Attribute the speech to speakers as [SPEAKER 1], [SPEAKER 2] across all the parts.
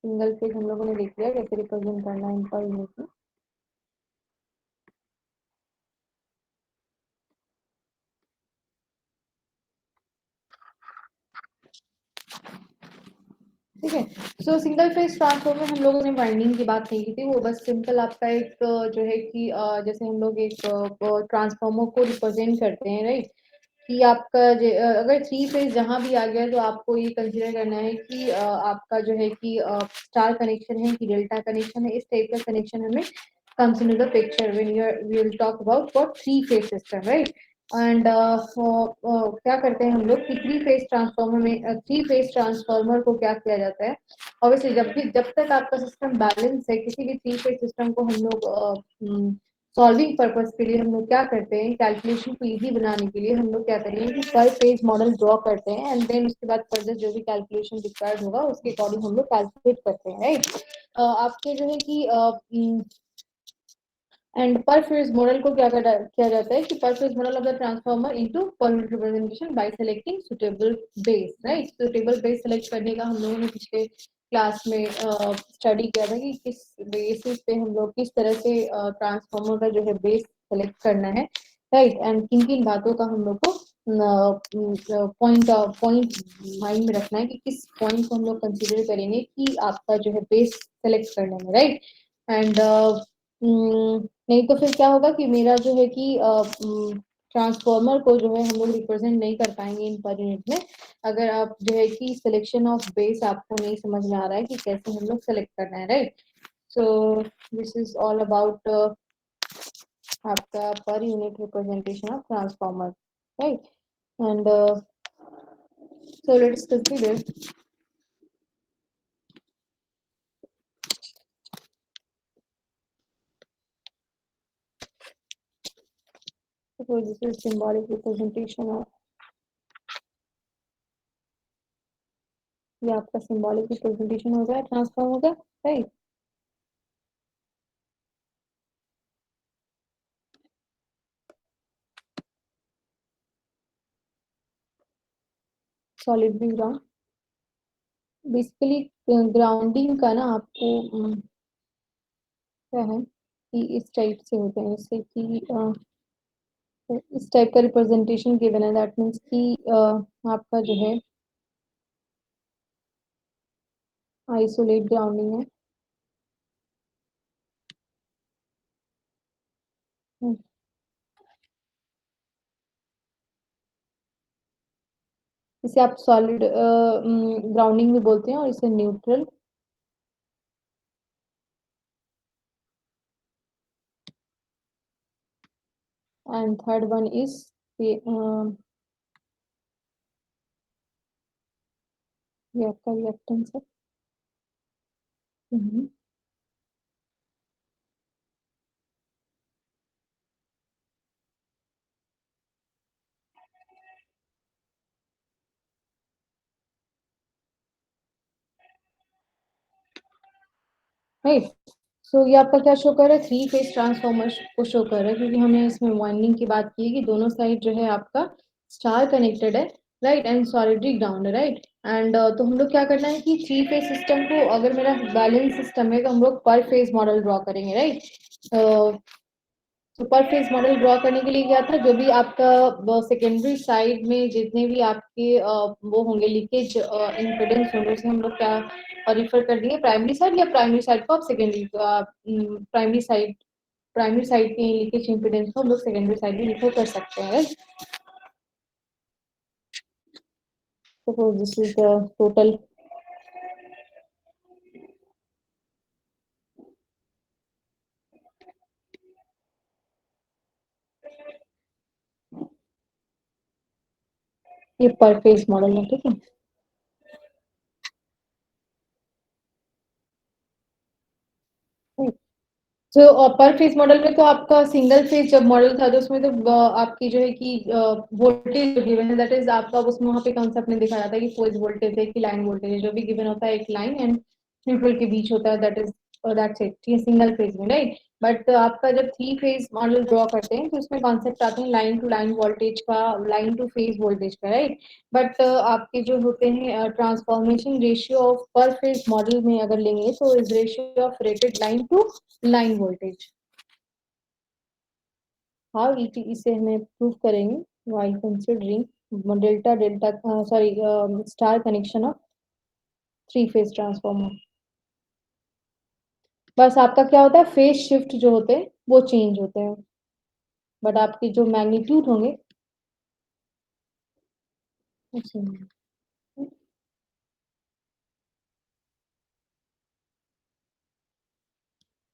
[SPEAKER 1] Single phase हम लोगों ने देख लिया कैसे रिप्रेजेंट करना है इन पर यूनिट में। ठीक है। सो सिंगल फेज ट्रांसफॉर्मर हम लोगों ने वाइंडिंग की बात नहीं की थी, वो बस सिंपल आपका एक जो है कि जैसे हम लोग एक ट्रांसफॉर्मर को रिप्रेजेंट करते हैं, राइट, कि आपका अगर थ्री फेज जहां भी आ गया तो आपको ये कंसीडर करना है कि आपका जो है कि स्टार कनेक्शन है कि डेल्टा कनेक्शन है, इस टाइप का कनेक्शन हमें comes into the picture when we'll talk about for three phase system, right? And क्या करते हैं हम लोग कि थ्री फेज ट्रांसफॉर्मर में, थ्री फेज ट्रांसफॉर्मर को क्या किया जाता है, ऑब्वियसली जब तक आपका सिस्टम बैलेंस है किसी भी थ्री फेज सिस्टम को हम लोग सॉल्विंग पर्पस के लिए हम लोग क्या करते हैं, कैलकुलेशन को इजी बनाने के लिए हम लोग क्या करेंगे कि पर पेज मॉडल ड्रॉ करते हैं एंड देन उसके बाद फर्दर जो भी कैलकुलेशन रिक्वायर्ड होगा उसके अकॉर्डिंग हम लोग कैलकुलेट करते हैं, राइट। आपके जो है कि एंड पर फेज मॉडल को किया जाता है कि पर phase model of the transformer into पर unit representation bye selecting suitable base, right. Suitable base select करने का हम लोगों ने पिछले क्लास में स्टडी किया था कि किस बेसिस पे हम लोग किस तरह से ट्रांसफार्मर का जो है बेस सेलेक्ट करना है, राइट, एंड किन किन बातों का हम लोग को पॉइंट माइंड में रखना है कि किस पॉइंट को हम लोग कंसीडर करेंगे कि आपका जो है बेस सेलेक्ट करने में, राइट। एंड नहीं तो फिर क्या होगा कि मेरा जो है कि ट्रांसफॉर्मर को जो है हम लोग रिप्रेजेंट नहीं कर पाएंगे इन पर यूनिट में, अगर आप जो है कि सिलेक्शन ऑफ बेस आपको नहीं समझ में आ रहा है कि कैसे हम लोग सेलेक्ट करना है, right. So this is all about आपका per unit representation of transformer, right. And so let's consider suppose this is symbolic representation of, ये आपका सिंबॉलिक रिप्रेजेंटेशन हो गया ट्रांसफॉर्म हो गया, right. Solid ground, basically grounding का ना आपको क्या है कि इस टाइप से होते हैं, जैसे कि इस टाइप का रिप्रेजेंटेशन गिवन है, दैट मीन्स कि आपका जो है आइसोलेट ग्राउंडिंग है। इसे आप सॉलिड ग्राउंडिंग भी बोलते हैं और इसे neutral, and third one is ये आपका रिएक्टेंस है। राइट। सो ये आपका क्या शो कर रहा है, थ्री फेज ट्रांसफॉर्मर को शो कर रहा है, क्योंकि हमने इसमें वाइंडिंग की बात की है कि दोनों साइड जो है आपका स्टार कनेक्टेड है, राइट, एंड सॉलिडरी ग्राउंड है, राइट। एंड तो हम लोग क्या करना है कि थ्री फेज सिस्टम को, अगर मेरा बैलेंस सिस्टम है तो हम लोग पर फेज मॉडल ड्रॉ करेंगे, right. Super phase model draw करने के लिए क्या था, जो भी आपका सेकेंडरी साइड में जितने भी आपके वो होंगे लीकेज इम्पीडेंस होंगे उसे हम लोग क्या रिफर कर देंगे प्राइमरी साइड, या प्राइमरी साइड को आप सेकेंडरी प्राइमरी साइड के लीकेज इम्पीडेंस को हम लोग सेकेंडरी साइड में रिफर कर सकते हैं, right. Suppose this is the total, ये पर फेज मॉडल है, ठीक है। तो पर फेज मॉडल में तो आपका सिंगल फेज जब मॉडल था तो उसमें तो आपकी जो है कि वोल्टेज गिवन है, दैट इज आपका उसमें वहाँ पे कॉन्सेप्ट में दिखाया था कि फेज वोल्टेज है कि लाइन वोल्टेज है, जो भी गिवन होता है एक लाइन एंड न्यूट्रल के बीच होता है, दैट इज दैट्स इट, ये सिंगल फेज में, राइट। बट आपका जब थ्री फेज मॉडल ड्रॉ करते हैं तो उसमें कॉन्सेप्ट आते हैं लाइन टू लाइन वोल्टेज का, लाइन टू फेज वोल्टेज का, राइट। बट आपके जो होते हैं transformation ratio of per phase model में अगर लेंगे तो is ratio of rated line to line voltage. How इसे हमें प्रूव करेंगे, while considering delta delta sorry star connection of three phase transformer. बस आपका क्या होता है, फेज शिफ्ट जो होते हैं वो चेंज होते हैं, बट आपके जो मैग्नीट्यूड होंगे वो same होंगे।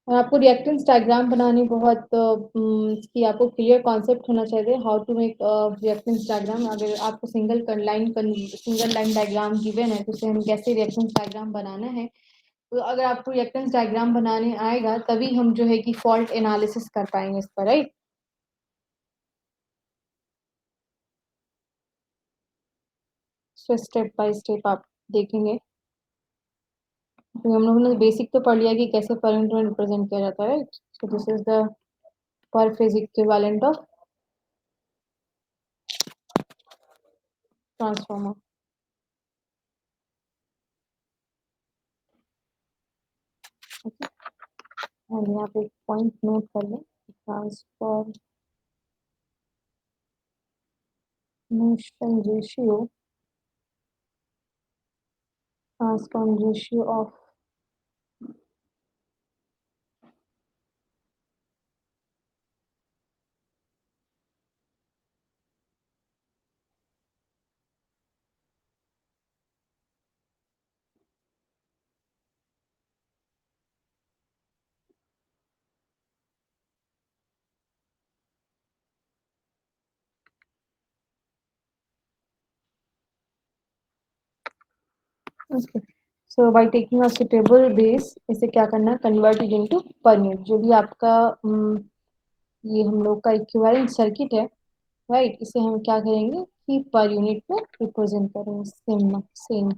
[SPEAKER 1] और आपको रिएक्टेंस डायग्राम बनानी बहुत कि आपको क्लियर कॉन्सेप्ट होना चाहिए how to make reactance diagram. अगर आपको सिंगल लाइन डायग्राम गिवन है तो उसे हम कैसे रिएक्टेंस डायग्राम बनाना है, तो अगर आपको रिएक्टेंस डायग्राम बनाने आएगा तभी हम जो है कि फॉल्ट एनालिसिस कर पाएंगे इस पर, right. So step by step आप देखेंगे, तो हम लोगों ने बेसिक तो पढ़ लिया कि कैसे करंट में रिप्रेजेंट किया जाता है, right. So this is the पर फेज इक्विवेलेंट ऑफ ट्रांसफार्मर। और यहाँ पे एक पॉइंट नोट कर लें, transformation ratio, transform ratio of okay. So by taking a suitable base, इसे क्या करना है, convert it into per unit. जो भी आपका ये हम लोग का इक्विवेलेंट सर्किट है, राइट, इसे हम क्या करेंगे कि पर यूनिट में रिप्रेजेंट करेंगे। सेम सेम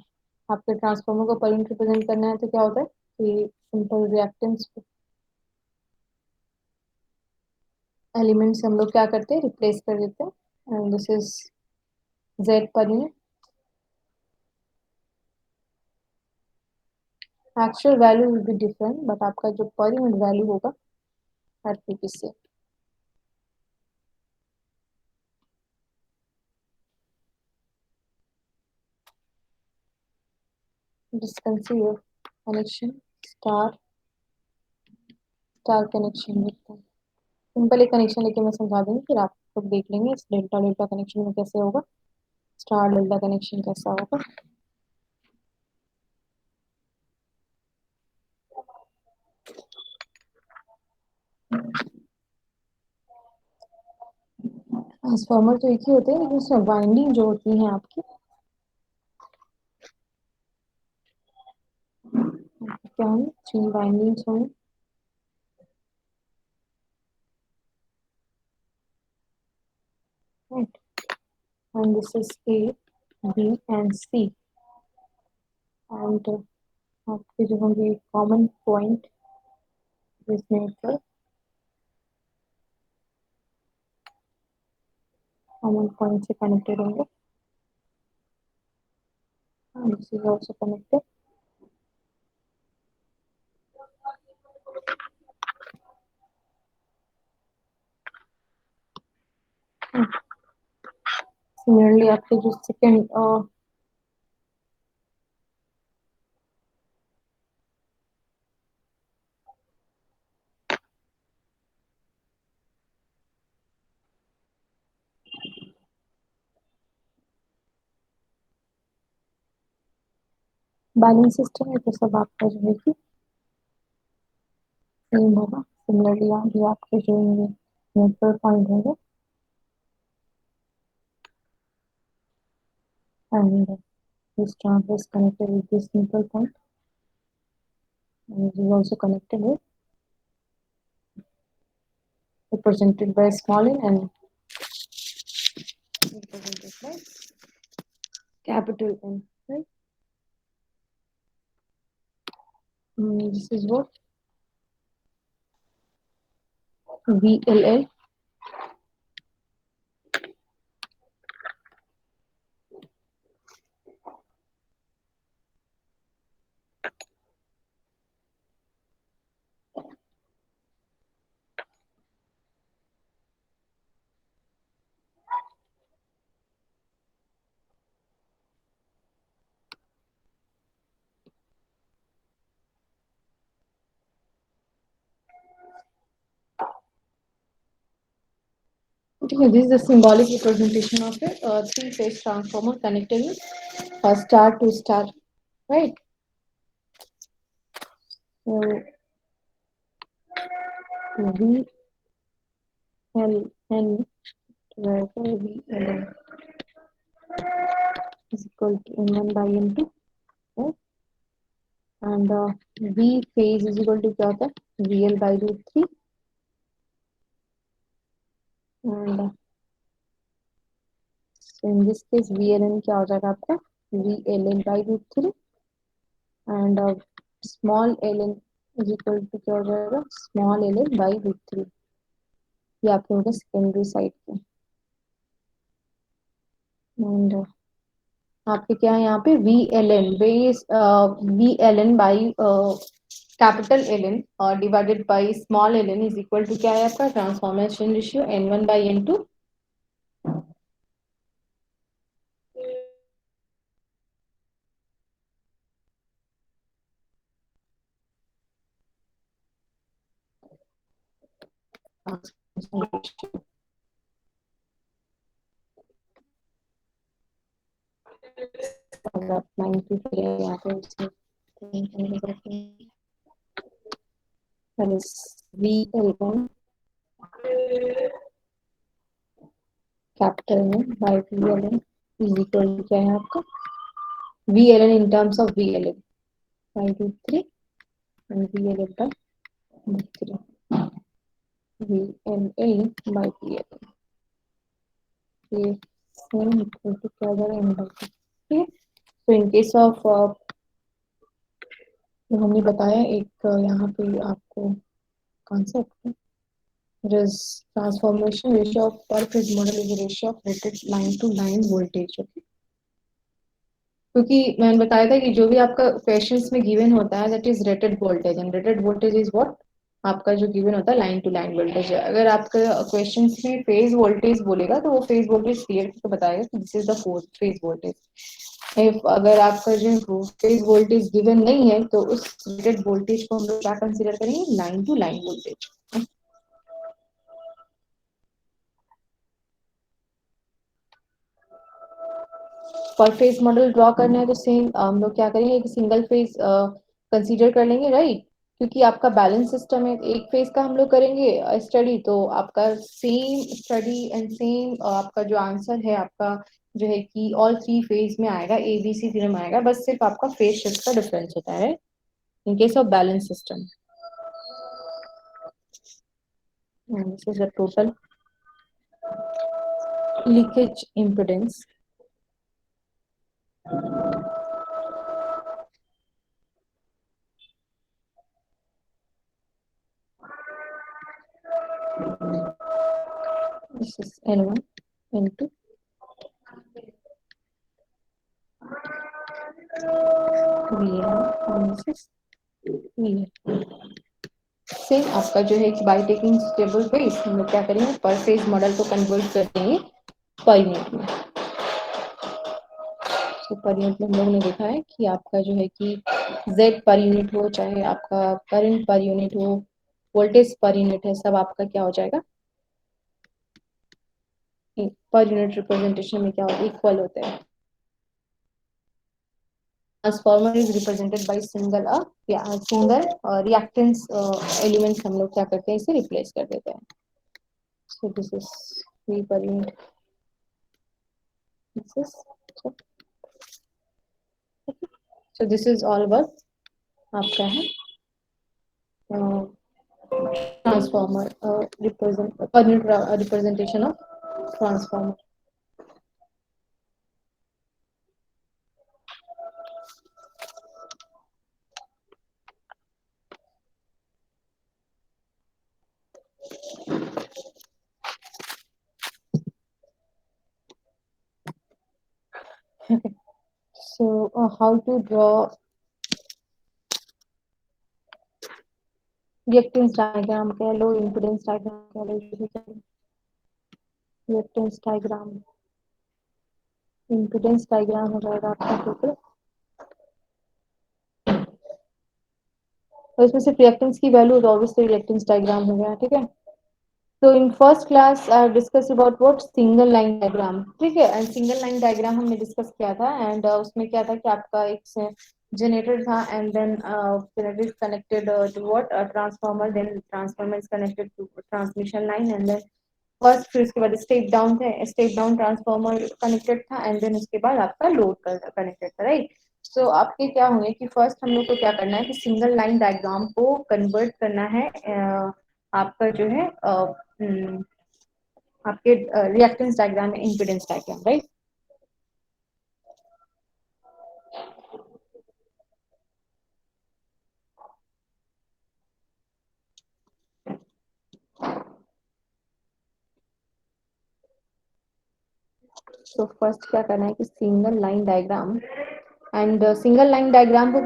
[SPEAKER 1] आपके ट्रांसफार्मर को पर यूनिट रिप्रेजेंट करना है तो क्या होता है कि सिंपल रिएक्टेंस एलिमेंट्स हम लोग क्या करते हैं, रिप्लेस कर देते हैं, and this is Z per unit. Actual value will be different, but आपका जो पर यूनिट वैल्यू होगा हर पीपी से। डिस्कंसीडर कनेक्शन, स्टार स्टार कनेक्शन देखते हैं। सिंपल एक कनेक्शन लेके मैं समझा दूंगी, फिर आप लोग देख लेंगे इस डेल्टा डेल्टा कनेक्शन में कैसे होगा, स्टार डेल्टा कनेक्शन कैसा होगा। ट्रांसफार्मर तो एक ही होते हैं लेकिन उसमें वाइंडिंग जो होती है आपकी, क्या है, थ्री वाइंडिंग्स होंगे, right. And this is A, B and C, and आपके जो होंगे कॉमन पॉइंट इसमें पर कॉमन पॉइंट से कनेक्टेड होंगे, and this is also connected. Similarly आपके जो सेकेंड बैलेंस सिस्टम है तो सब आपका जो है कि सेम होगा। सिमिलरली यहाँ भी आपके जो न्यूट्रल पॉइंट होंगे, and this transfer is connected with this neutral point, and it is also connected with, represented by small n and represented by capital N, right. This is what VLL. Okay, this is the symbolic representation of a three-phase transformer connecting star to star, right? So VLN, where VLN is equal to N1 by N2, right? And V phase is equal to क्या होता है VL by root 3 and so in this case VLN क्या हो जाएगा आपका VLN by root 3 and small ln is equal to क्या हो जाएगा small ln by root 3 ये आपके होगा सेकेंडरी साइड पे एंड आपके क्या है यहाँ पे VLN base VLN by capital L divided by small L N is equal to क्या है आपका transformation ratio N1 by N2 अगर आप 90 फिर यहाँ पे VLN कैपिटल में by VLN is equal to क्या है आपका VLN in terms of VLN by root 3 and VLN by root 3 VLN by VLN ये सेम इक्वल टू क्या हो जाएगा n by 2 ठीक है तो इन केस ऑफ जो हमने बताया एक यहाँ पे आपको concept it is transformation ratio of per phase model is a ratio of rated line to line voltage okay क्योंकि मैंने बताया था कि जो भी आपका क्वेश्चंस में गिवन होता है that is rated voltage and rated voltage is what आपका जो गिवन होता है लाइन टू लाइन वोल्टेज है अगर आपका क्वेश्चंस में फेज वोल्टेज बोलेगा तो वो फेज वोल्टेज क्लियर करके बताएगा कि this is the fourth phase voltage if अगर आपका जो फेज वोल्टेज गिवन नहीं है तो उस रेटेड वोल्टेज को हम लोग क्या कंसीडर करेंगे लाइन टू लाइन वोल्टेज पर फेज मॉडल ड्रॉ करना है तो सेम हम लोग क्या करेंगे एक सिंगल फेज कंसीडर कर लेंगे राइट क्योंकि आपका बैलेंस सिस्टम है एक फेज का हम लोग करेंगे स्टडी तो आपका सेम स्टडी एंड सेम आपका जो आंसर है आपका जो है कि ऑल थ्री फेज में आएगा ABC थ्योरम आएगा बस सिर्फ आपका फेज शिफ्ट का डिफरेंस होता है in case of balance system this is the total leakage impedance this is N1 N2 VN and this is VN same आपका जो है बाय टेकिंग स्टेबल फेज हम लोग क्या करेंगे पर फेज मॉडल को कन्वर्ट कर देंगे पर यूनिट में तो पर यूनिट में हम लोगों ने देखा है कि आपका जो है कि Z पर यूनिट हो चाहे आपका करंट पर यूनिट हो वोल्टेज पर यूनिट है सब आपका क्या हो जाएगा पर यूनिट रिप्रेजेंटेशन में क्या होता है इक्वल होता है transformer is represented by single reactance elements हम लोग क्या करते हैं इसे रिप्लेस कर देते हैं सो this is V per unit this is so this is all about आपका है transformer representation of transformer So how to draw reactance diagram कह लो, impedance diagram कह लो, reactance diagram, impedance diagram हो जाएगा आपका टोटल। और इसमें सिर्फ रिएक्टेंस की वैल्यू तो ऑब्वियसली रिएक्टेंस डायग्राम हो गया, ठीक है। तो in first class I discuss about what single line diagram, ठीक है। एंड सिंगल लाइन डायग्राम हमने डिस्कस किया था, एंड उसमें क्या था कि आपका एक जनरेटर था, and then generator is connected to what transformer, then transformer is connected to transmission line, and then first, फिर उसके बाद स्टेप डाउन थे, स्टेप डाउन ट्रांसफार्मर कनेक्टेड था, एंड देन उसके बाद आपका लोड कनेक्टेड था, राइट। सो आपके क्या होंगे कि फर्स्ट हम लोग को क्या करना है कि सिंगल लाइन डायग्राम को कन्वर्ट करना है आपका जो है आपके रिएक्टेंस डायग्राम में इम्पीडेंस डायग्राम, राइट। तो फर्स्ट क्या करना है कि single line diagram, and single line diagram को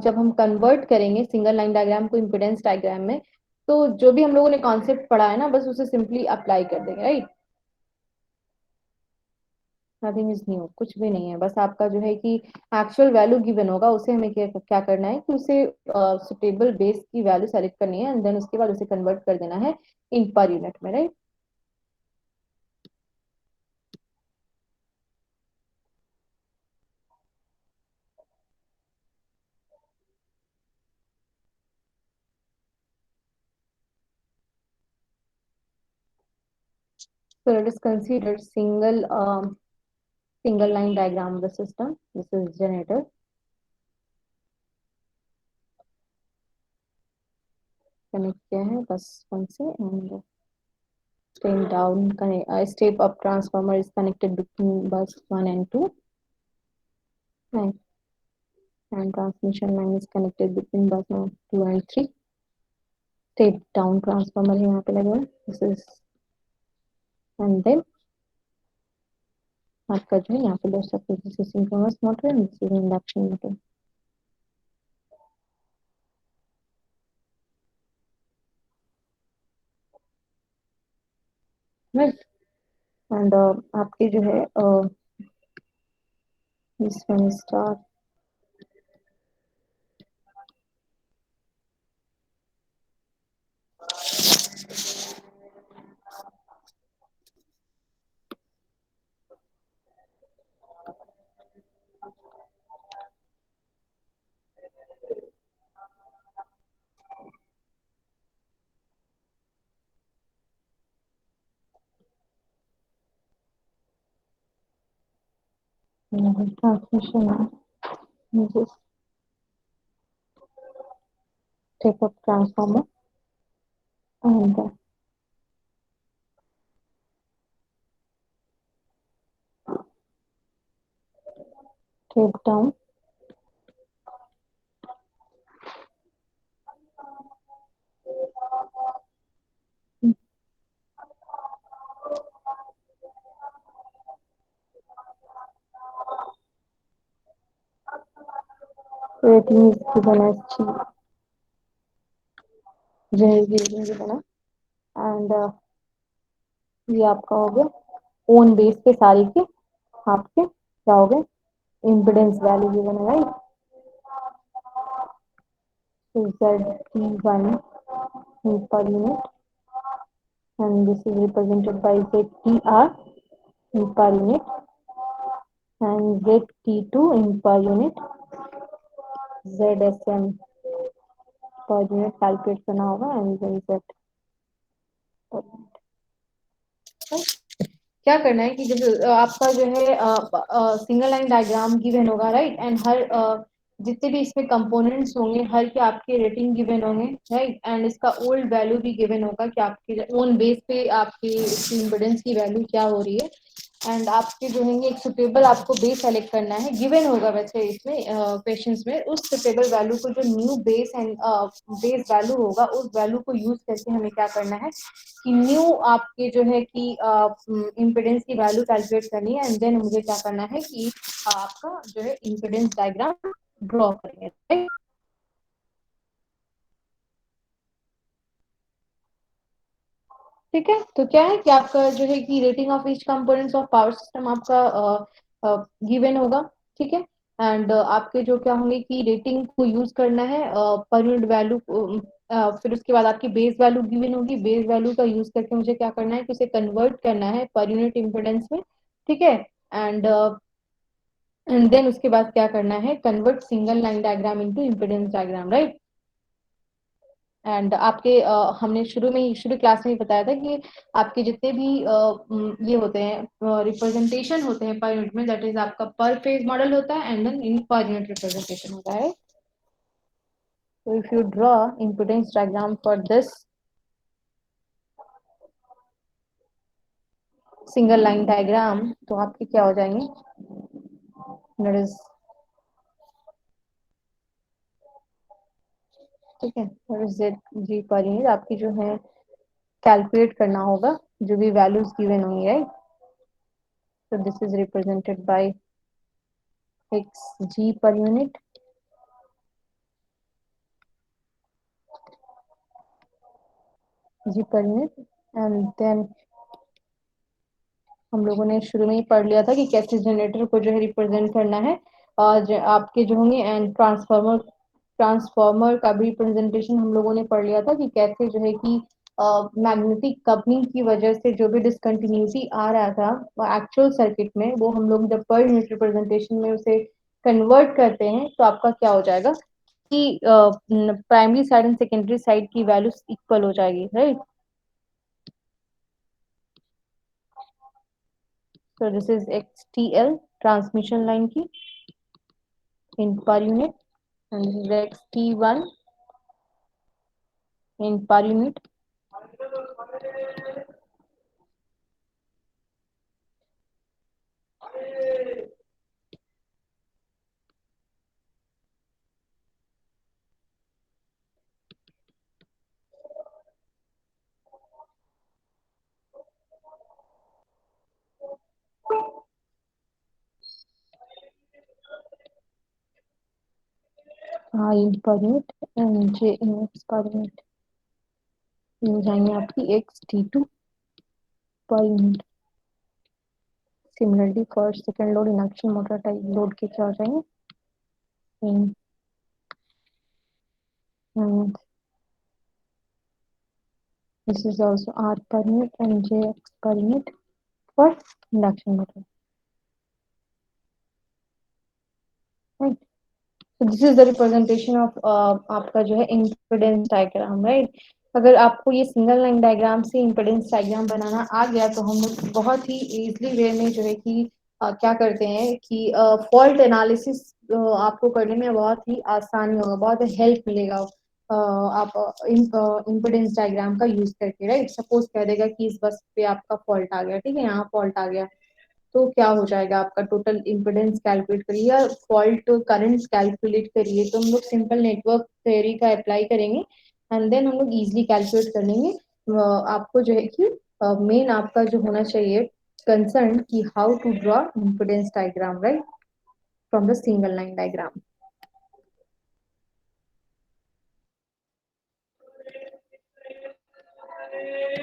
[SPEAKER 1] जब हम कन्वर्ट करेंगे सिंगल लाइन डायग्राम को इम्पीडेंस डायग्राम में, तो जो भी हम लोगों ने कॉन्सेप्ट पढ़ा है ना, बस उसे सिंपली अप्लाई कर देंगे, राइट। नथिंग इज न्यू, कुछ भी नहीं है, बस आपका जो है कि एक्चुअल वैल्यू गिवन होगा, उसे हमें क्या करना है कि उसे सुटेबल बेस की वैल्यू सेलेक्ट करनी है, एंड देन उसके बाद उसे कन्वर्ट कर देना है इन पर यूनिट में, right. So let us consider single line diagram of the system. This is generator. Connect किया है बस वन से, and step down step up transformer is connected between bus 1 and 2, and transmission line is connected between bus 2 and 3. Step down transformer है यहाँ पे लगा हुआ है, this is, and then आपका जो है यहाँ पे देख सकते हैं this is synchronous motor and this is induction motor, right। And आपके जो है this one is start, transmission line, this is step up transformer, and step down, rating is given as G, generator की rating given है, and ये आपका हो गया own base पे सारे के आपके क्या हो गए इम्पिडेंस वैल्यू गिवन है, right. So ZT1 in per unit, and this is represented by ZTR in per unit, and ZT2 in per unit, ZSM per unit calculate करना होगा, and then Z per unit, right? क्या करना है कि जैसे आपका जो है सिंगल लाइन डायग्राम गिवन होगा, राइट। एंड हर जितने भी इसमें कंपोनेंट्स होंगे हर के आपके रेटिंग गिवन होंगे, राइट, एंड इसका ओल्ड वैल्यू भी गिवन होगा कि आपके ओन बेस पे आपकी इसकी इम्पोर्टेंस की वैल्यू क्या हो रही है। एंड आपके जो होंगे एक सुटेबल आपको बेस सेलेक्ट करना है, गिवन होगा वैसे इसमें क्वेश्चंस में, उस सुटेबल वैल्यू को जो new base and base value होगा उस वैल्यू को यूज करके हमें क्या करना है कि न्यू आपके जो है कि इम्पिडेंस की वैल्यू कैलकुलेट करनी है, एंड देन मुझे क्या करना है कि आपका जो है इम्पिडेंस डायग्राम ड्रॉ करेंगे, right? ठीक है, तो क्या है कि आपका जो है कि rating of each components of power system आपका गिवन होगा। ठीक है, एंड आपके जो क्या होंगे कि रेटिंग को यूज करना है पर यूनिट वैल्यू फिर उसके बाद आपकी बेस वैल्यू गिवन होगी, बेस वैल्यू का यूज करके मुझे क्या करना है कि उसे कन्वर्ट करना है पर यूनिट इम्पोर्टेंस में। ठीक है, एंड देन उसके बाद क्या करना है, convert single line diagram into impedance diagram, right. And आपके हमने शुरू में ही शुरू क्लास में ही बताया था कि आपके जितने भी ये होते हैं रिप्रेजेंटेशन होते हैं पर यूनिट में, दैट इज आपका पर फेज मॉडल होता है एंड देन इन पर यूनिट रिप्रेजेंटेशन होता है। तो if you draw impedance diagram for this single line diagram, तो आपके क्या हो जाएंगे, दैट इज, ठीक है, that is Z ji per unit आपकी जो है कैलकुलेट करना होगा जो भी वैल्यूज गिवन होंगी, right. So this is represented by xg per unit, g per unit, and then हम लोगों ने शुरू में ही पढ़ लिया था कि कैसे जनरेटर को जो है रिप्रेजेंट करना है, और आपके जो होंगे एंड ट्रांसफॉर्मर का भी रिप्रेजेंटेशन हम लोगों ने पढ़ लिया था कि कैसे जो है कि मैग्नेटिक कपलिंग की वजह से जो भी डिसकंटिन्यूटी आ रहा था एक्चुअल सर्किट में, वो हम लोग जब पर यूनिट रिप्रेजेंटेशन में उसे कन्वर्ट करते हैं तो आपका क्या हो जाएगा कि primary side and secondary side की वैल्यूज इक्वल हो जाएगी, right. So this is XTL transmission line की in per unit, and this is XT1 in per unit. हाँ in per unit and J in X per unit, ये हो जाएंगे आपकी XT2 per unit. Similarly for second load induction motor type load के क्या हो जाएंगे in, and this is also R per unit and JX per unit for induction motor, right. So this is the representation of आपका जो है impedance diagram, right. अगर आपको ये सिंगल लाइन डायग्राम से impedance डायग्राम बनाना आ गया तो हम लोग बहुत ही इजीली वे में जो है कि क्या करते हैं कि फॉल्ट एनालिसिस आपको करने में बहुत ही आसानी होगा, बहुत हेल्प मिलेगा आप impedance डायग्राम का यूज करके, राइट। सपोज कह देगा कि इस बस पे आपका फॉल्ट आ गया, ठीक है, यहाँ फॉल्ट आ गया, तो क्या हो जाएगा आपका टोटल इम्पिडेंस कैलकुलेट करिए या फॉल्ट करंट कैलकुलेट करिए, तो हम लोग सिंपल नेटवर्क थ्योरी का अप्लाई करेंगे एंड देन हम लोग इजीली कैलकुलेट कर लेंगे। आपको जो है कि मेन आपका जो होना चाहिए कंसर्न कि how to draw impedance diagram, right, from the single line diagram.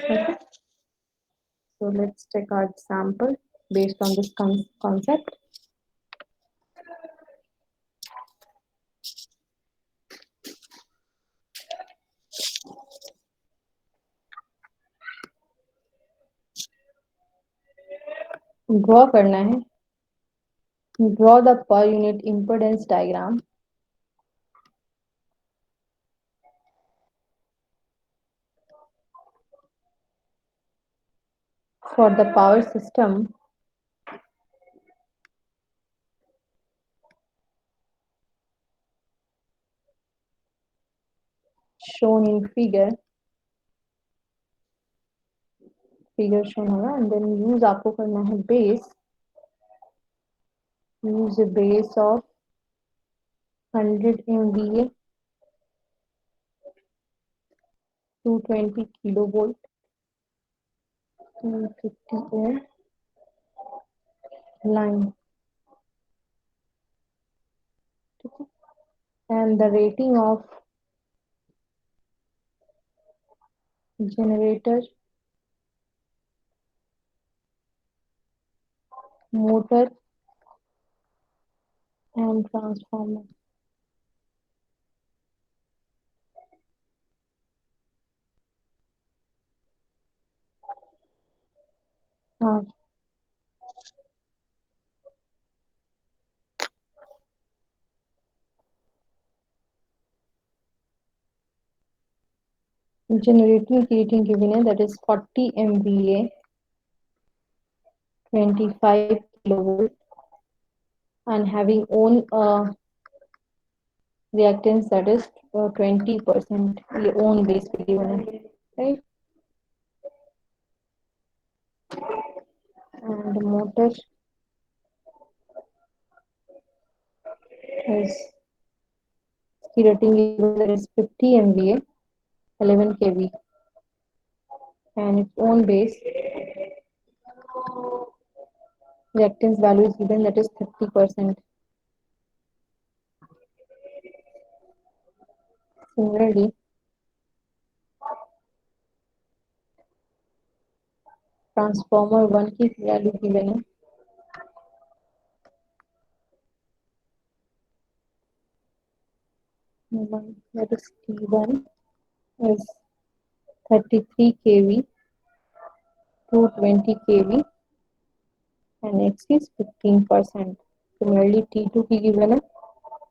[SPEAKER 1] Okay, so let's take our example based on this concept. Draw करना है, draw the per unit impedance diagram for the power system shown in figure shown होगा, and then use आपको करना है base, use a base of 100 MVA, 220 kilovolt, 250 ohm line, and the rating of generator, motor and transformer. हाँ, generating rating given है, that is 40 MVA, 25 kilovolt, and having own reactance, that is 20%. ये own base पे given है, right? And motor is की rating given, that is 50 MVA, 11 kV, and its own base reactance value is given, that is 30%. Similarly, transformer 1 की value given है, that is T1 is 33 kV, 220 kV, and X is 15%. Similarly, T2 की given है,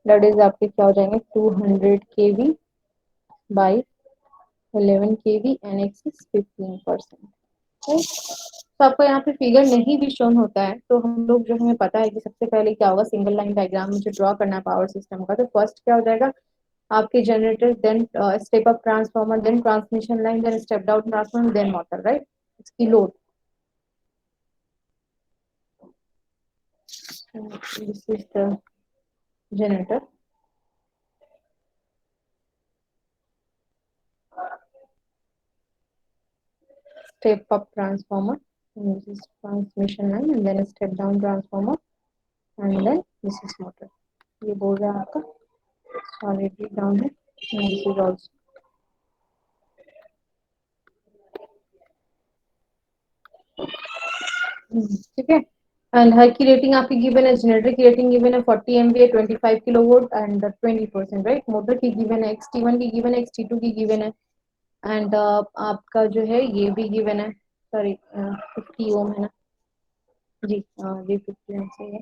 [SPEAKER 1] that is आपके क्या हो जाएंगे, 200 kV by 11 kV and X is 15%. तो आपको यहाँ पे फिगर नहीं भी शोन होता है, तो हम लोग जो हमें पता है कि सबसे पहले क्या होगा, सिंगल लाइन डायग्राम मुझे ड्रॉ करना है पावर सिस्टम का, तो फर्स्ट क्या हो जाएगा, आपके generator, then step up transformer, then transmission line, then step down transformer, then motor, right? इसकी load, this is the generator, step up transformer, and this is transmission line, and then a step down transformer, and then this is motor. ये बोल रहा है आपका already down है, and this is also, ठीक है। And हर की rating आपकी गिवन है, जनरेटर की रेटिंग गिवन है 40 MVA, 25 kilovolt and 20%, right? Motor की गिवन है, XT1 की गिवन है, XT2 की गिवन है, एंड आपका जो है ये भी गिवन है, सॉरी 50 ओम है ना जी, जी 50 ओम से है।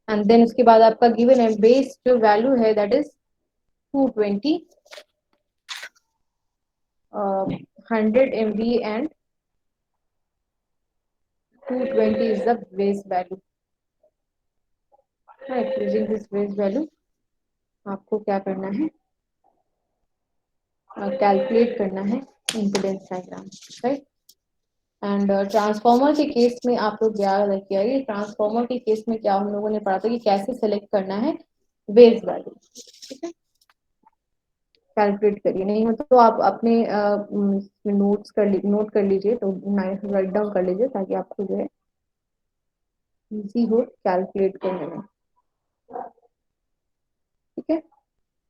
[SPEAKER 1] एंड देन उसके बाद आपका गिवन है बेस जो वैल्यू है, that is 220, 100 MVA and 220 is the base value, right? Using this base value आपको क्या करना है, कैलकुलेट करना है impedance diagram, right? And transformer के केस में आप लोग याद रखिए, ट्रांसफॉर्मर के केस में क्या हम लोगों ने पढ़ा था कि कैसे सेलेक्ट करना है बेस वैल्यू, ठीक है? कैलकुलेट करिए, नहीं हो तो आप अपने नोट कर लीजिए, तो राइट डाउन कर लीजिए, ताकि आपको जो है इजी हो कैलकुलेट करने में, ठीक है?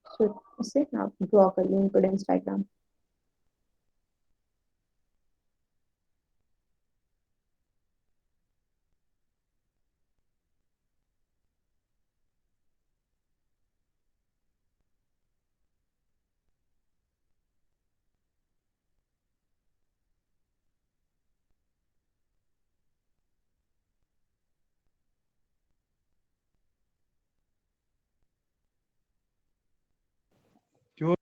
[SPEAKER 1] सो इसे आप ड्रॉ कर लीजिए इम्पीडेंस डायग्राम।
[SPEAKER 2] जो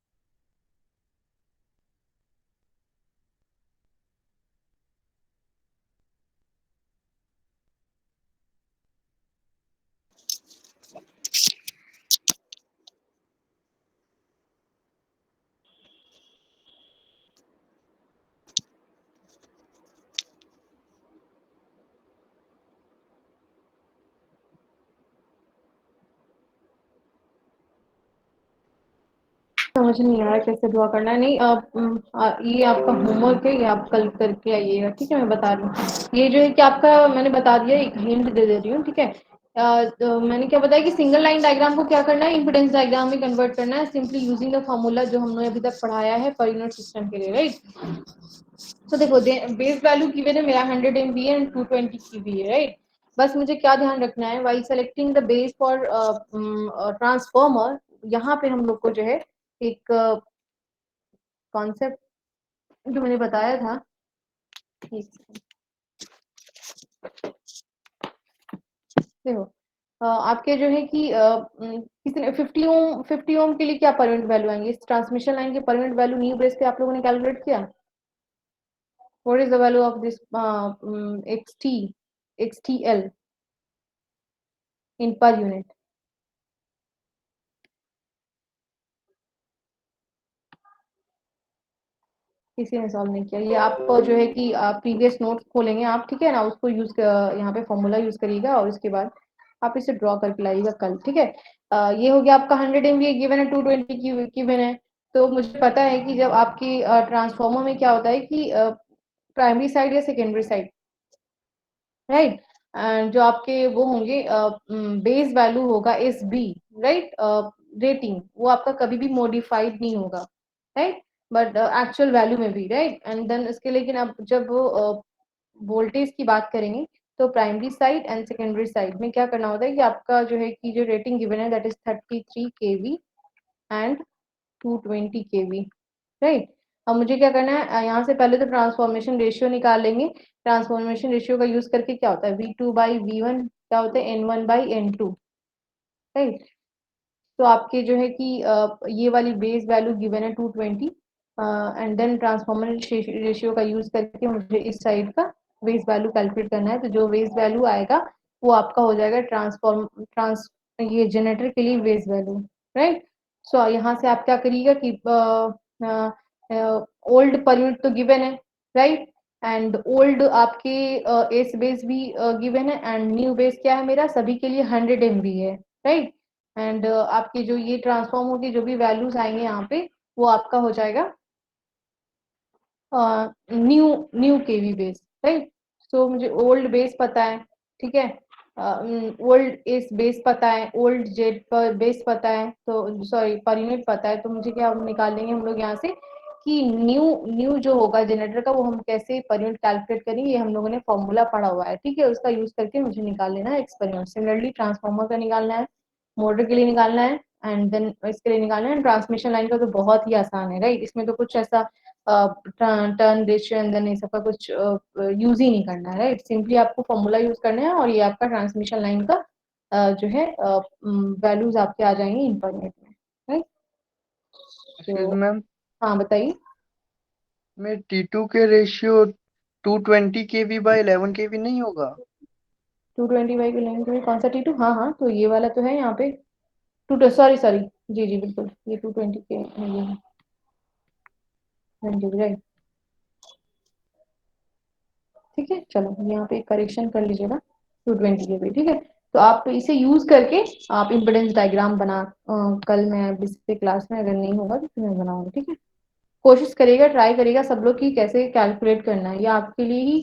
[SPEAKER 1] समझ नहीं आ रहा कैसे ड्रॉ करना है। नहीं ये आपका होमवर्क है, ये आप कल करके आइएगा, ठीक है? मैं बता रही हूँ। ये जो है कि आपका मैंने बता दिया, एक हिंट दे रही हूँ, ठीक है? तो मैंने क्या बताया कि सिंगल लाइन डायग्राम को क्या करना है, इम्पीडेंस डायग्राम में कन्वर्ट करना है, सिंपली यूजिंग द फॉर्मूला जो हमने अभी तक पढ़ाया है पर यूनिट सिस्टम के लिए, राइट? तो देखो, बेस वैल्यू गिवन है मेरा 100 MB एंड 220 KB है, राइट? बस मुझे क्या ध्यान रखना है, while selecting the base for transformer, यहाँ पे हम लोग को जो है एक कॉन्सेप्ट जो मैंने बताया था, देखो आपके जो है कि कितने 50 ओम के लिए क्या पर यूनिट वैल्यू आएंगे, इस ट्रांसमिशन लाइन के per unit value new base पे आप लोगों ने कैलकुलेट किया? What is the value of this XTL in per unit? किसी ने सॉल्व नहीं किया। ये आपको जो है कि प्रीवियस नोट्स खोलेंगे आप, ठीक है ना? उसको यूज यहाँ पे फॉर्मूला यूज करिएगा और उसके बाद आप इसे ड्रॉ करके लाइएगा कल, ठीक है? ये हो गया आपका 100 MVA गिवन है, 220 की गिवन है। तो मुझे पता है कि जब आपकी ट्रांसफॉर्मर में क्या होता है कि प्राइमरी साइड या सेकेंडरी साइड, राइट? एंड जो आपके वो होंगे बेस वैल्यू होगा SB, राइट? रेटिंग वो आपका कभी भी मॉडिफाइड नहीं होगा, राइट? बट एक्चुअल वैल्यू में भी, राइट? एंड देन इसके, लेकिन अब जब वोल्टेज की बात करेंगे तो primary side and secondary side में क्या करना होता है कि आपका जो है कि जो रेटिंग गिवन है that is 33 kV and 220 kV, right? अब मुझे क्या करना है, यहाँ से पहले तो ट्रांसफॉर्मेशन रेशियो निकाल लेंगे। ट्रांसफॉर्मेशन रेशियो का यूज करके क्या होता है, V2/V1 क्या होता है, N1/N2, राइट? तो आपके जो है कि ये वाली बेस वैल्यू गिवन है 220 एंड देन ट्रांसफॉर्मर रेशियो का यूज करके मुझे इस साइड का बेस वैल्यू कैलकुलेट करना है। तो जो बेस वैल्यू आएगा वो आपका हो जाएगा ट्रांस ये जनरेटर के लिए बेस वैल्यू, राइट? सो यहाँ से आप क्या करिएगा कि ओल्ड पर यूनिट तो गिवन है, राइट? एंड ओल्ड आपके एस बेस भी गिवन है एंड न्यू बेस क्या है मेरा, सभी के लिए 100 MB है, राइट? एंड आपके जो ये ट्रांसफॉर्मर के जो भी वैल्यूज आएंगे यहाँ पे वो आपका हो जाएगा न्यू न्यू केवी बेस, राइट? सो मुझे ओल्ड बेस पता है, ठीक है? ओल्ड इस बेस पता है, ओल्ड जेड पर बेस पता है, तो सॉरी पर यूनिट पता है। तो मुझे क्या निकाल लेंगे हम लोग यहाँ से कि न्यू न्यू जो होगा जनरेटर का वो हम कैसे पर यूनिट कैलकुलेट करेंगे, ये हम लोगों ने फॉर्मूला पढ़ा हुआ है, ठीक है? उसका यूज करके मुझे निकाल लेना है एक्सपेरिमेंट। सिमिलरली ट्रांसफॉर्मर का निकालना है, मोटर के लिए निकालना है एंड देन इसके लिए निकालना है। ट्रांसमिशन लाइन का तो बहुत ही आसान है, राइट? इसमें तो कुछ ऐसा टर्न रेशियो एंड देन ये सबका कुछ यूज ही नहीं करना है, राइट? सिंपली आपको फॉर्मूला यूज करना है और ये आपका ट्रांसमिशन लाइन का जो है वैल्यूज आपके आ जाएंगे इंटरनेट में, राइट?
[SPEAKER 2] एक्सक्यूज
[SPEAKER 1] तो
[SPEAKER 2] मैम,
[SPEAKER 1] हाँ बताइए।
[SPEAKER 2] में T2 के रेशियो 220 kV/11 kV नहीं होगा?
[SPEAKER 1] 220/11 कौन सा T2? हाँ हाँ, तो ये वाला तो है यहाँ पे, टू सॉरी सॉरी, जी जी बिल्कुल, ये 220 के ये है, हाँ जी राइट। ठीक है, चलो यहाँ पे करेक्शन कर लीजिएगा, 220 के भी, ठीक है? तो आप इसे यूज करके आप इम्पिडेंस डायग्राम बना कल मैं पिछले क्लास में, अगर नहीं होगा तो फिर मैं बनाऊंगी, ठीक है? कोशिश करिएगा, ट्राई करिएगा सब लोग कि कैसे कैलकुलेट करना है, ये आपके लिए ही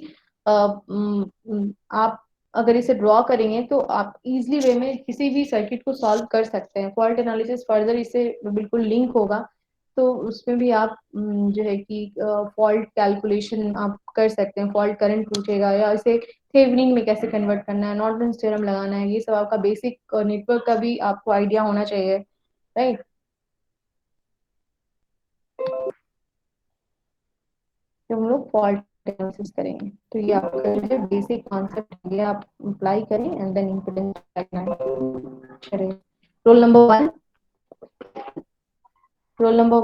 [SPEAKER 1] आप अगर इसे ड्रॉ करेंगे तो आप इजीली वे में किसी भी सर्किट को सॉल्व कर सकते हैं। फॉल्ट एनालिसिस फर्दर इससे बिल्कुल लिंक होगा, तो उसमें भी आप जो है कि फॉल्ट कैलकुलेशन आप कर सकते हैं। फॉल्ट करंट पूछेगा या इसे थेवेनिन में कैसे कन्वर्ट करना है, नॉर्टन्स थ्योरम लगाना है, ये सब आपका बेसिक नेटवर्क का भी आपको आइडिया होना चाहिए, राइट? जब हम लोग फॉल्ट एनालिसिस करेंगे तो ये आपका जो है बेसिक कॉन्सेप्ट है, ये आप अप्लाई करें and then impedance roll number 1, roll number